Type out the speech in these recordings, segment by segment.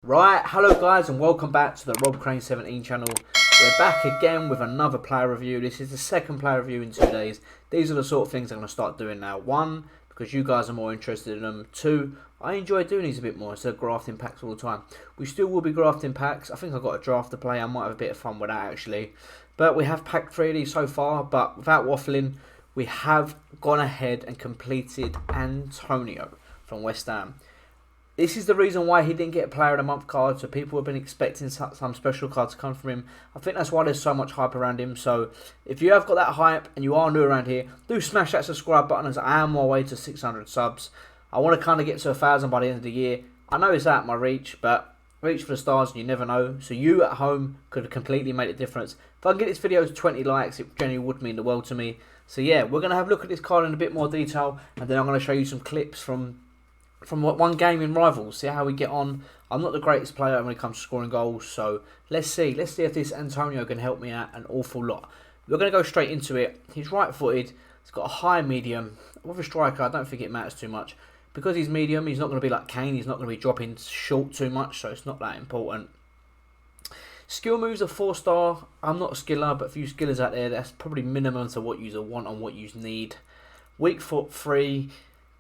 Right, hello guys and welcome back to the Rulebreaker channel. We're back again with another player review. This is the second player review in 2 days. These are the sort of things I'm going to start doing now. One, because you guys are more interested in them. Two, I enjoy doing these a bit more instead of grafting packs all the time. We still will be grafting packs. I think I've got a draft to play. I might have a bit of fun with that actually. But we have packed 3 of these so far. But without waffling, we have gone ahead and completed Antonio from West Ham. This is the reason why he didn't get a Player of the Month card, so people have been expecting some special card to come from him. I think that's why there's so much hype around him. So if you have got that hype and you are new around here, do smash that subscribe button as I am on my way to 600 subs. I want to kind of get to 1,000 by the end of the year. I know it's out my reach, but reach for the stars and you never know. So you at home could have completely made a difference. If I can get this video to 20 likes, it genuinely would mean the world to me. So yeah, we're going to have a look at this card in a bit more detail, and then I'm going to show you some clips from one game in Rivals, see how we get on. I'm not the greatest player when it comes to scoring goals, so let's see if this Antonio can help me out an awful lot. We're going to go straight into it. He's right-footed, he's got a high medium. With a striker, I don't think it matters too much. Because he's medium, he's not going to be like Kane, he's not going to be dropping short too much, so it's not that important. Skill moves are 4-star. I'm not a skiller, but for you skillers out there, that's probably minimum to what you want and what you need. Weak foot 3.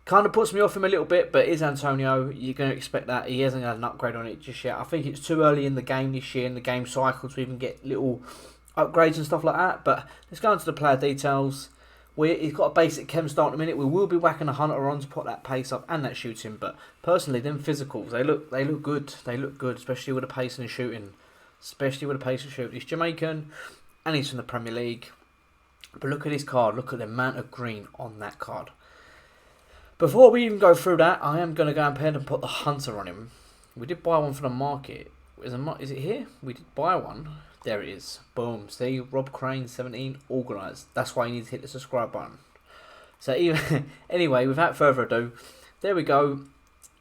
Kind of puts me off him a little bit, but it is Antonio. You're going to expect that. He hasn't had an upgrade on it just yet. I think it's too early in the game this year, in the game cycle, to even get little upgrades and stuff like that. But let's go into the player details. He's got a basic chem start in a minute. We will be whacking a hunter on to put that pace up and that shooting. But personally, them physicals, they look good. They look good, especially with the pace and the shooting. He's Jamaican, and he's from the Premier League. But look at his card. Look at the amount of green on that card. Before we even go through that, I am going to go ahead and put the hunter on him. We did buy one from the market. Is it here? We did buy one. There it is. Boom. See, Rob Crane 17 organised. That's why you need to hit the subscribe button. So anyway, without further ado, there we go.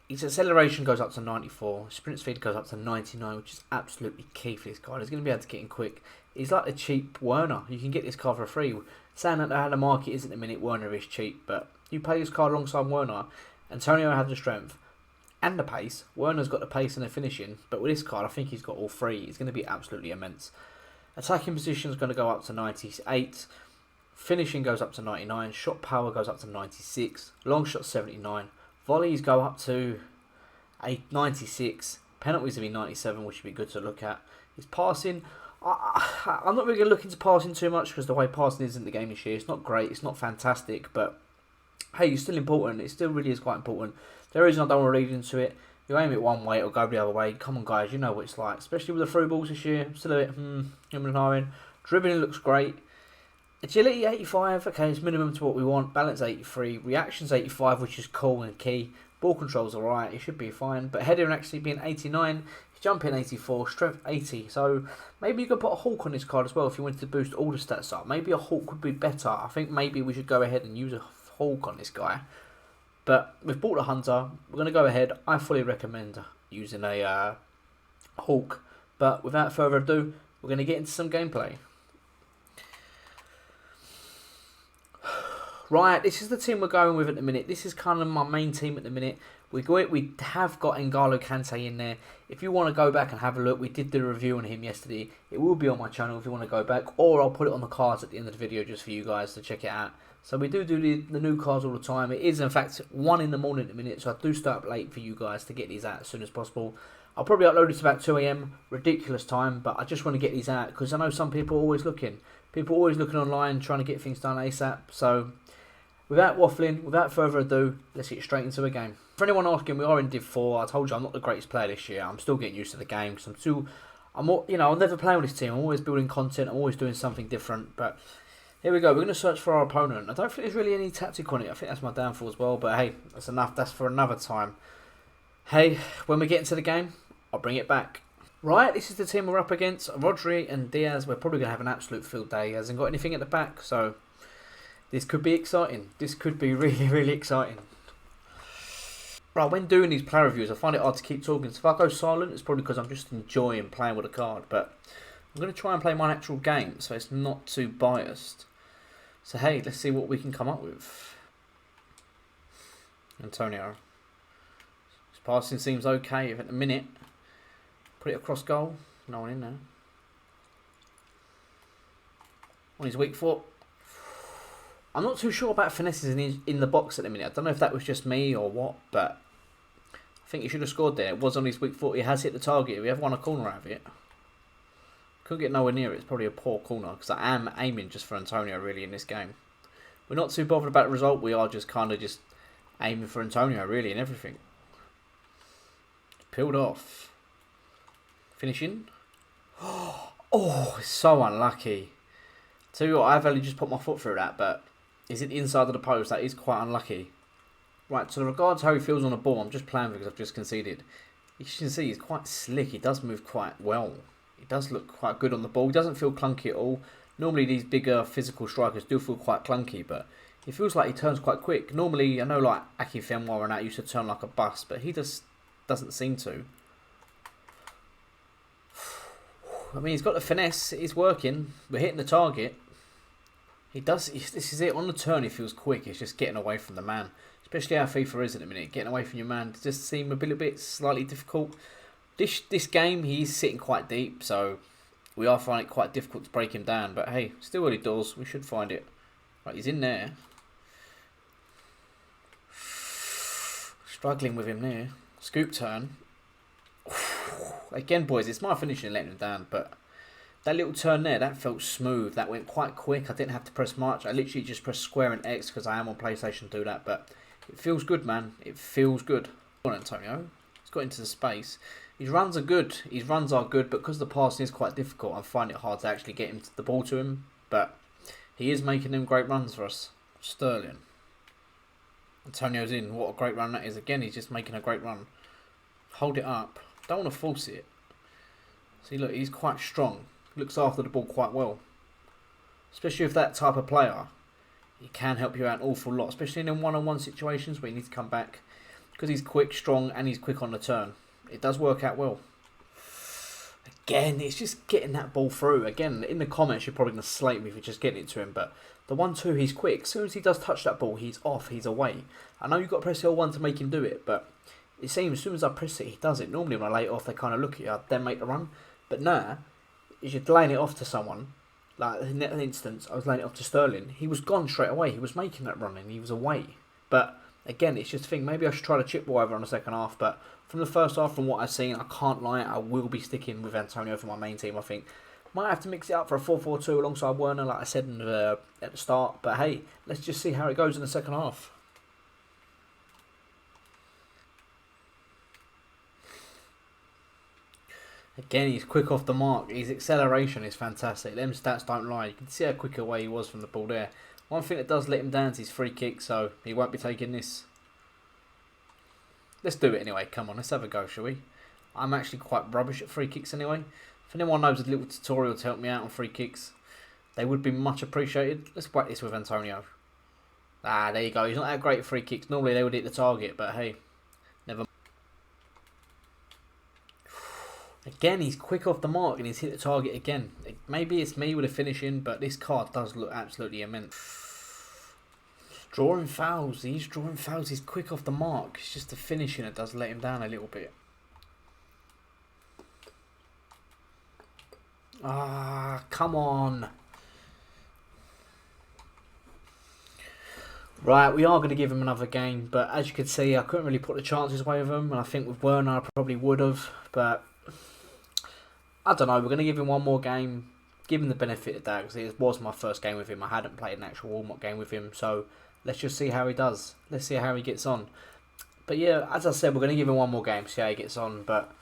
His acceleration goes up to 94. Sprint speed goes up to 99, which is absolutely key for this card. He's going to be able to get in quick. He's like a cheap Werner. You can get this card for free. Saying that how the market is at the minute, Werner is cheap, but you play this card alongside Werner. Antonio has the strength and the pace. Werner's got the pace and the finishing, but with this card, I think he's got all 3. He's going to be absolutely immense. Attacking position is going to go up to 98. Finishing goes up to 99. Shot power goes up to 96. Long shot 79. Volleys go up to 96. Penalties will be 97, which would be good to look at. His passing, I'm not really going to look into passing too much because the way passing is in the game this year, it's not great, it's not fantastic, but hey, it's still important. It still really is quite important. The reason I don't want to read into it, you aim it one way, it'll go the other way. Come on, guys, you know what it's like, especially with the through balls this year. I'm still a bit, dribbling looks great. Agility 85, okay, it's minimum to what we want. Balance 83, reactions 85, which is cool and key. Ball control's alright, it should be fine. But heading actually being 89, jumping 84, strength 80. So maybe you could put a Hulk on this card as well if you wanted to boost all the stats up. Maybe a Hulk would be better. I think maybe we should go ahead and use a Hulk on this guy. But we've bought the hunter. We're going to go ahead. I fully recommend using a Hulk. But without further ado, we're going to get into some gameplay. Right, this is the team we're going with at the minute. This is kind of my main team at the minute. We have got N'Golo Kante in there. If you want to go back and have a look, we did do a review on him yesterday. It will be on my channel if you want to go back, or I'll put it on the cards at the end of the video just for you guys to check it out. So we do the new cards all the time. It is in fact 1 in the morning at the minute, so I do start up late for you guys to get these out as soon as possible. I'll probably upload this about 2 AM, ridiculous time, but I just want to get these out because I know some people are always looking. People are always looking online, trying to get things done ASAP. So without waffling, without further ado, let's get straight into a game. For anyone asking, we are in Div 4. I told you I'm not the greatest player this year. I'm still getting used to the game because I'm never playing with this team. I'm always building content. I'm always doing something different. But here we go. We're going to search for our opponent. I don't think there's really any tactic on it. I think that's my downfall as well. But hey, that's enough. That's for another time. Hey, when we get into the game, I'll bring it back. Right, this is the team we're up against. Rodri and Diaz. We're probably going to have an absolute field day. He hasn't got anything at the back, so this could be exciting. This could be really, really exciting. Right, when doing these player reviews, I find it hard to keep talking. So if I go silent, it's probably because I'm just enjoying playing with a card. But I'm going to try and play my actual game, so it's not too biased. So hey, let's see what we can come up with. Antonio. His passing seems okay at the minute. Put it across goal. No one in there. On his weak foot. I'm not too sure about finesses in the box at the minute. I don't know if that was just me or what, but I think he should have scored there. It was on his weak foot. He has hit the target. We have won a corner out of it. Couldn't get nowhere near it. It's probably a poor corner because I am aiming just for Antonio really in this game. We're not too bothered about the result. We are just kind of just aiming for Antonio really in everything. Peeled off. Finishing. Oh, it's so unlucky. Tell you what, I've only just put my foot through that, but is it the inside of the post? That is quite unlucky. Right, so regards how he feels on the ball, I'm just playing because I've just conceded. You can see he's quite slick. He does move quite well. He does look quite good on the ball. He doesn't feel clunky at all. Normally these bigger physical strikers do feel quite clunky, but it feels like he turns quite quick. Normally, I know like Aki Fenwa and that used to turn like a bus, but he just doesn't seem to. I mean, he's got the finesse. It's working. We're hitting the target. He does. This is it. On the turn, he feels quick. It's just getting away from the man. Especially how FIFA is at the minute. Getting away from your man just seems a little bit slightly difficult. This game, he's sitting quite deep, so we are finding it quite difficult to break him down. But hey, still early doors. We should find it. Right, he's in there. Struggling with him there. Scoop turn. Again, boys, it's my finishing letting him down, but that little turn there, that felt smooth. That went quite quick. I didn't have to press much. I literally just pressed square and X because I am on PlayStation to do that, but it feels good, man. It feels good. Come on, Antonio. He's got into the space. His runs are good. His runs are good, but because the passing is quite difficult, I find it hard to actually get him the ball to him, but he is making them great runs for us. Sterling. Antonio's in. What a great run that is. Again, he's just making a great run. Hold it up. Don't want to force it. See, look, he's quite strong. Looks after the ball quite well. Especially with that type of player. He can help you out an awful lot. Especially in one-on-one situations where you need to come back. Because he's quick, strong, and he's quick on the turn. It does work out well. Again, it's just getting that ball through. Again, in the comments, you're probably going to slate me for just getting it to him. But the 1-2, he's quick. As soon as he does touch that ball, he's off. He's away. I know you've got to press L1 to make him do it. But it seems as soon as I press it, he does it. Normally when I lay it off, they kind of look at you, I then make the run. But now, as you're laying it off to someone, like in that instance, I was laying it off to Sterling. He was gone straight away. He was making that run and he was away. But again, it's just a thing. Maybe I should try to chip ball over on the second half. But from the first half, from what I've seen, I can't lie, I will be sticking with Antonio for my main team, I think. Might have to mix it up for a 4-4-2 alongside Werner, like I said at the start. But hey, let's just see how it goes in the second half. Again, he's quick off the mark. His acceleration is fantastic. Them stats don't lie. You can see how quick away he was from the ball there. One thing that does let him down is his free kick, so he won't be taking this. Let's do it anyway. Come on, let's have a go, shall we? I'm actually quite rubbish at free kicks anyway. If anyone knows a little tutorial to help me out on free kicks, they would be much appreciated. Let's whack this with Antonio. Ah, there you go. He's not that great at free kicks. Normally they would hit the target, but hey, never mind. Again, he's quick off the mark and he's hit the target again. Maybe it's me with a finishing, but this card does look absolutely immense. Drawing fouls. He's drawing fouls. He's quick off the mark. It's just the finishing that does let him down a little bit. Ah, come on. Right, we are going to give him another game, but as you can see, I couldn't really put the chances away with him, and I think with Werner I probably would have, but I don't know. We're going to give him one more game, give him the benefit of that, because it was my first game with him. I hadn't played an actual warm-up game with him, so let's just see how he does. Let's see how he gets on. But yeah, as I said, we're going to give him one more game, see how he gets on, but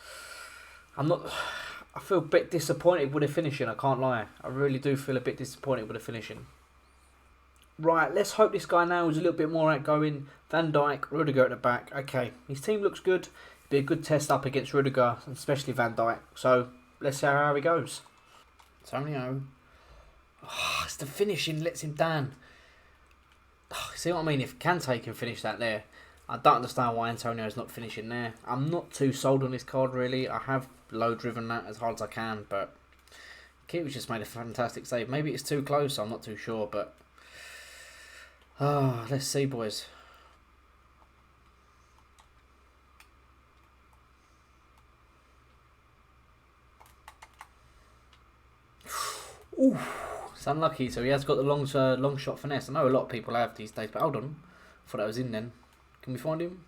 I feel a bit disappointed with the finishing, I can't lie. I really do feel a bit disappointed with the finishing. Right, let's hope this guy now is a little bit more outgoing. Van Dijk, Rudiger at the back. Okay, his team looks good. It'll be a good test up against Rudiger, especially Van Dijk. So, let's see how he goes. Antonio. Oh, it's the finishing lets him down. Oh, see what I mean? If Kante can finish that there, I don't understand why Antonio's not finishing there. I'm not too sold on this card, really. I have low driven that as hard as I can, but Keeper's just made a fantastic save. Maybe it's too close, I'm not too sure, but let's see, boys. Ooh, it's unlucky. So he has got the long shot finesse. I know a lot of people have these days, but hold on. I thought that was in then. Can we find him?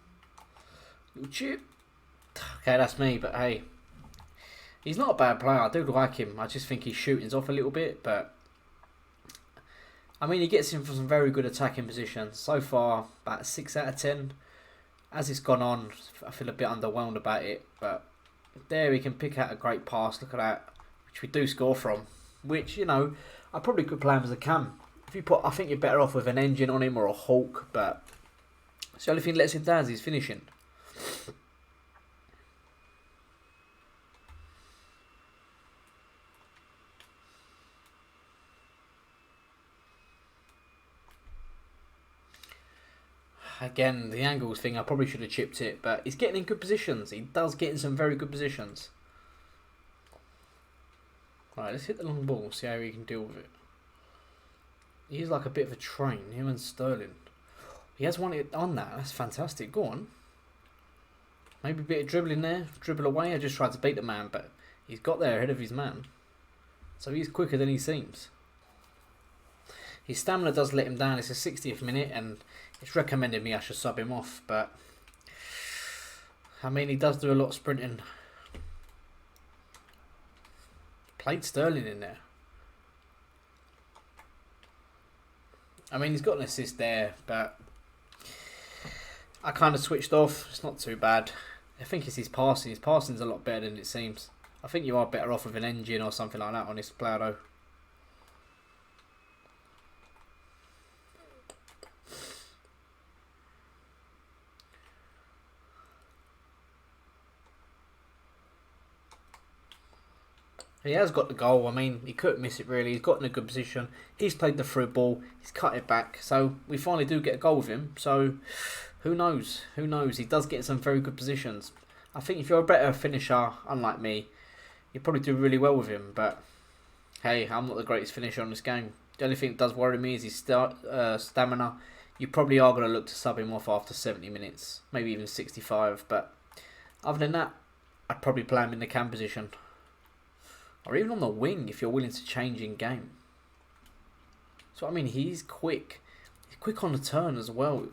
Little chip. Okay, that's me, but hey. He's not a bad player. I do like him. I just think his shooting's off a little bit, but I mean, he gets in from some very good attacking positions. So far, about 6 out of 10. As it's gone on, I feel a bit underwhelmed about it, but there he can pick out a great pass. Look at that, which we do score from. Which, you know, I probably could play him as a cam. If you put, I think you're better off with an engine on him or a Hulk, but it's the only thing that lets him down is his finishing. Again, the angles thing, I probably should have chipped it, but he's getting in good positions. He does get in some very good positions. Right, let's hit the long ball, see how he can deal with it. He's like a bit of a train, him and Sterling. He has one on that, that's fantastic. Go on. Maybe a bit of dribbling there, dribble away. I just tried to beat the man, but he's got there ahead of his man. So he's quicker than he seems. His stamina does let him down. It's the 60th minute, and it's recommended me I should sub him off, but I mean, he does do a lot of sprinting. Played Sterling in there. I mean, he's got an assist there, but I kind of switched off. It's not too bad. I think it's his passing. His passing's a lot better than it seems. I think you are better off with an engine or something like that on this player, though. He has got the goal. I mean, he couldn't miss it really. He's got in a good position. He's played the through ball. He's cut it back. So we finally do get a goal with him. So who knows? Who knows? He does get in some very good positions. I think if you're a better finisher, unlike me, you probably do really well with him. But hey, I'm not the greatest finisher on this game. The only thing that does worry me is his stamina. You probably are going to look to sub him off after 70 minutes. Maybe even 65. But other than that, I'd probably play him in the cam position. Or even on the wing if you're willing to change in game. So I mean, he's quick. He's quick on the turn as well.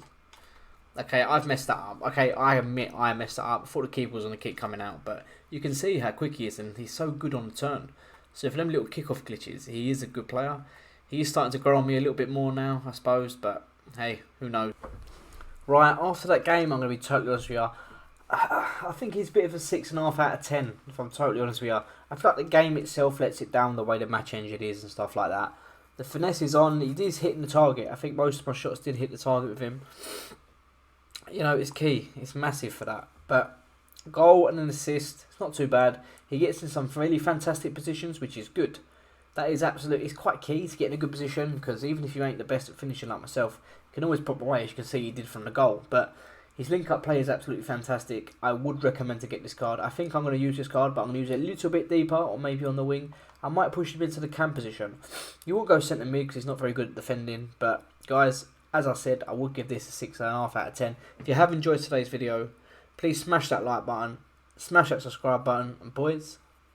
Okay, I've messed that up. Okay, I admit I messed that up. I thought the keeper was on the kick coming out. But you can see how quick he is, and he's so good on the turn. So for them little kickoff glitches, he is a good player. He is starting to grow on me a little bit more now, I suppose. But hey, who knows. Right, after that game, I'm going to be totally honest with you. I think he's a bit of a 6.5 out of 10, if I'm totally honest with you. I feel like the game itself lets it down the way the match engine is and stuff like that. The finesse is on. He is hitting the target. I think most of my shots did hit the target with him. You know, it's key. It's massive for that. But goal and an assist, it's not too bad. He gets in some really fantastic positions, which is good. That is absolutely, it's quite key to get in a good position, because even if you ain't the best at finishing like myself, you can always pop away, as you can see he did from the goal. But his link-up play is absolutely fantastic. I would recommend to get this card. I think I'm going to use this card, but I'm going to use it a little bit deeper, or maybe on the wing. I might push him into the cam position. You won't go centre mid because he's not very good at defending. But guys, as I said, I would give this a 6.5 out of 10. If you have enjoyed today's video, please smash that like button, smash that subscribe button, and boys,